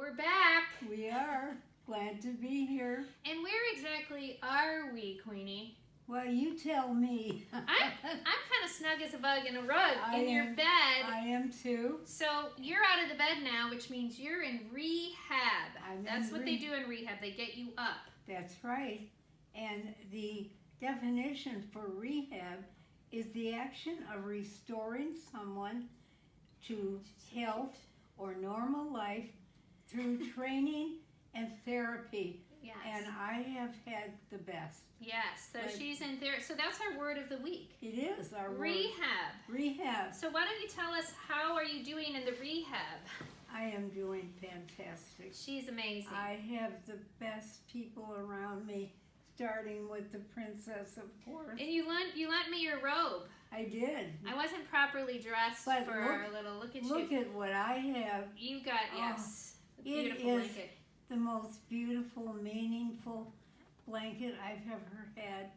We're back. We are. Glad to be here. And where exactly are we, Queenie? Well, you tell me. I'm kind of snug as a bug in a rug your bed. I am too. So you're out of the bed now, which means you're in rehab. That's what they do in rehab. They get you up. That's right. And the definition for rehab is the action of restoring someone to health or normal life through training and therapy. Yes. And I have had the best. Yes. So she's in there. So that's our word of the week. It is our rehab. Word. Rehab. So why don't you tell us, how are you doing in the rehab? I am doing fantastic. She's amazing. I have the best people around me, starting with the princess, of course. And you lent me your robe. I did. I wasn't properly dressed but for our little look at you. Look at what I have. You got, yes, a beautiful it is blanket. The most beautiful, meaningful blanket I've ever had.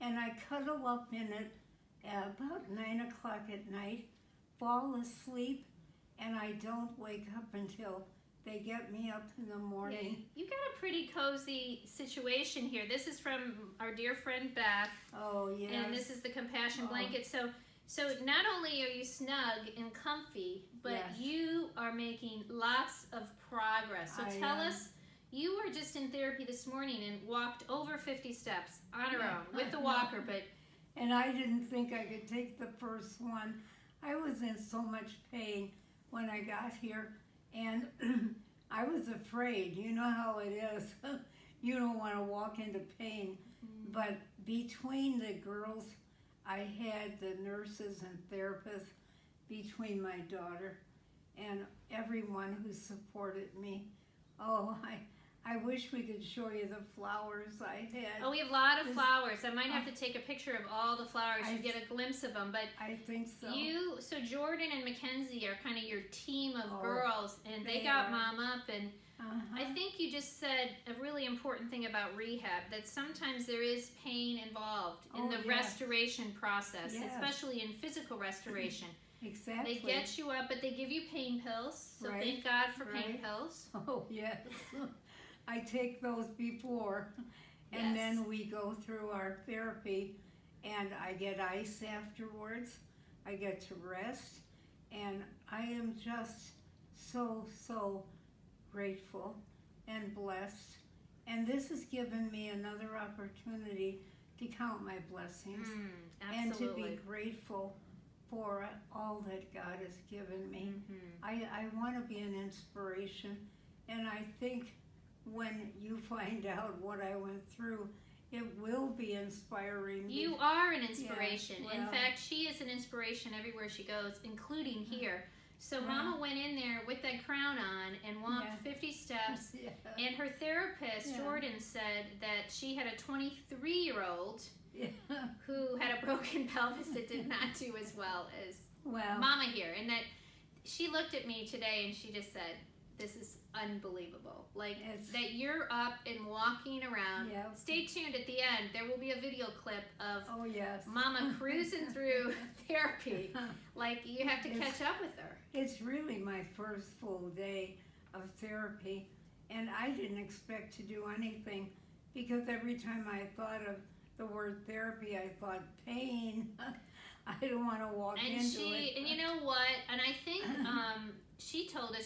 And I cuddle up in it at about 9 o'clock at night, fall asleep, and I don't wake up until they get me up in the morning. Yeah, you got a pretty cozy situation here. This is from our dear friend Beth. Oh, yes. And this is the compassion blanket. So not only are you snug and comfy, but you are making lots of progress. So tell us, you were just in therapy this morning and walked over 50 steps on her own with the walker, but... And I didn't think I could take the first one. I was in so much pain when I got here, and I was afraid. You know how it is. You don't want to walk into pain. But between the girls, I had the nurses and therapists, between my daughter and everyone who supported me. Oh, I wish we could show you the flowers I had. Oh, we have a lot of flowers. I might have to take a picture of all the flowers. You get a glimpse of them. But I think so. So Jordan and Mackenzie are kind of your team of girls, and they got Mom up. And I think you just said a really important thing about rehab, that sometimes there is pain involved in the restoration process, especially in physical restoration. Exactly. They get you up, but they give you pain pills. So thank God for pain pills. Oh, yes. I take those before. And then we go through our therapy, and I get ice afterwards. I get to rest. And I am just so grateful and blessed. And this has given me another opportunity to count my blessings and to be grateful for all that God has given me. I want to be an inspiration, and I think when you find out what I went through, it will be inspiring. You are an inspiration. Yeah, well, in fact, she is an inspiration everywhere she goes, including here. So Mama went in there with that crown on and walked 50 steps, and her therapist, Jordan, said that she had a 23-year-old who had a broken pelvis that did not do as well as Mama here. And that she looked at me today and she just said, this is unbelievable. Like, that you're up and walking around. Stay tuned at the end. There will be a video clip of Mama cruising through therapy. Like, you have to catch up with her. It's really my first full day of therapy, and I didn't expect to do anything, because every time I thought of the word therapy, I thought pain. I don't want to walk into it. And you know what? And I think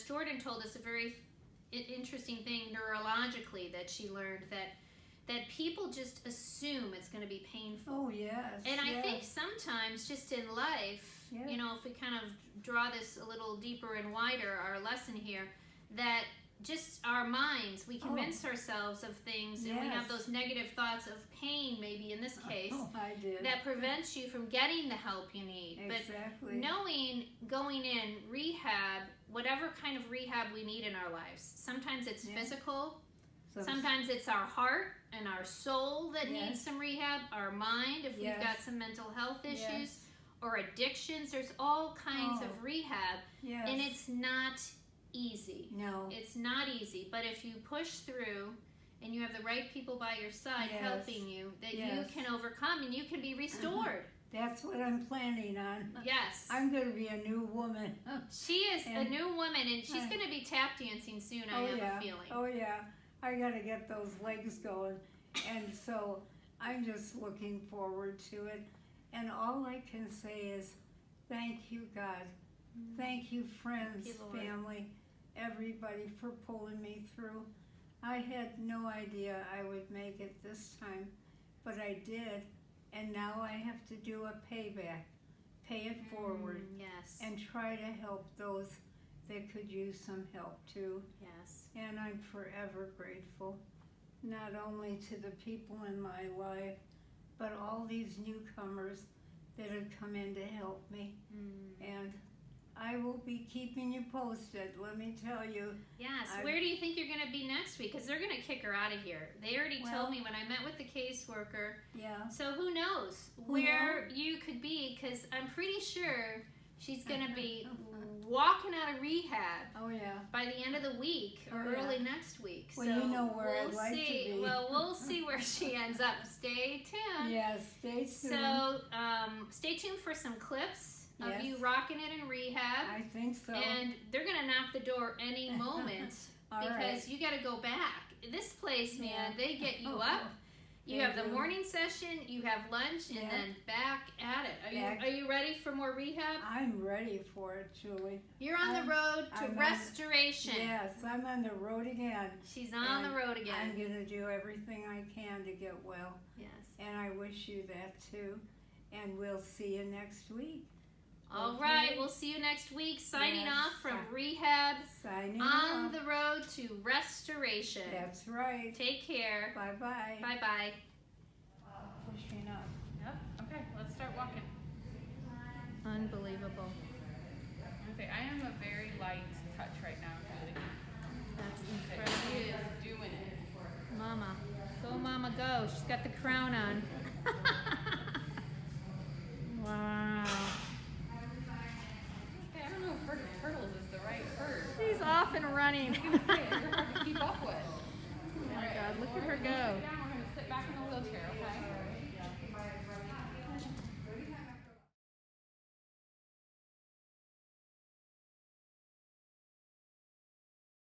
Jordan told us a very interesting thing neurologically that she learned, that people just assume it's going to be painful. Oh, yes. And I think sometimes just in life, you know, if we kind of draw this a little deeper and wider, our lesson here, that just our minds, we convince ourselves of things, and we have those negative thoughts of pain, maybe in this case, that prevents you from getting the help you need. Exactly. But knowing, going in rehab, whatever kind of rehab we need in our lives, sometimes it's physical, sometimes it's our heart and our soul that needs some rehab, our mind, if we've got some mental health issues, or addictions. There's all kinds of rehab, and it's not easy. No. It's not easy, but if you push through and you have the right people by your side helping you, that you can overcome and you can be restored. That's what I'm planning on. Yes. I'm going to be a new woman. She is a new woman, and she's going to be tap dancing soon, I have a feeling. Oh, yeah. I got to get those legs going. And so I'm just looking forward to it. And all I can say is thank you, God. Thank you, friends, family, everybody, for pulling me through. I had no idea I would make it this time, but I did. And now I have to do a payback, pay it forward, yes, and try to help those that could use some help too. Yes. And I'm forever grateful, not only to the people in my life, but all these newcomers that have come in to help me. And I will be keeping you posted, let me tell you. Yes. Where do you think you're going to be next week? Because they're going to kick her out of here. They already told me when I met with the caseworker. Yeah. So who knows where you could be, because I'm pretty sure she's going to be walking out of rehab by the end of the week or early next week. Well, so you know where I'd like to be. Well, we'll see where she ends up. Stay tuned. Yes, stay tuned. So stay tuned for some clips of you rocking it in rehab. I think so. And they're going to knock the door any moment because you got to go back. This place, man, they get you up. You have the morning session, you have lunch, and then back at it. Are you ready for more rehab? I'm ready for it, Julie. You're on the road to restoration. Yes, I'm on the road again. She's on the road again. I'm going to do everything I can to get well. Yes. And I wish you that too. And we'll see you next week. All right, we'll see you next week. Signing off from rehab. On the road to restoration. That's right. Take care. Bye-bye. Bye-bye. Pushing up. Yep. Okay, let's start walking. Unbelievable. I am a very light touch right now, Julie. That's She incredible. is doing it. Mama. Go, Mama, go. She's got the crown on. Wow. I don't know if hurdles is the right word. She's off and running. They're hard to keep up with. Oh my God, look at her go. We're going to sit back in the wheelchair, okay?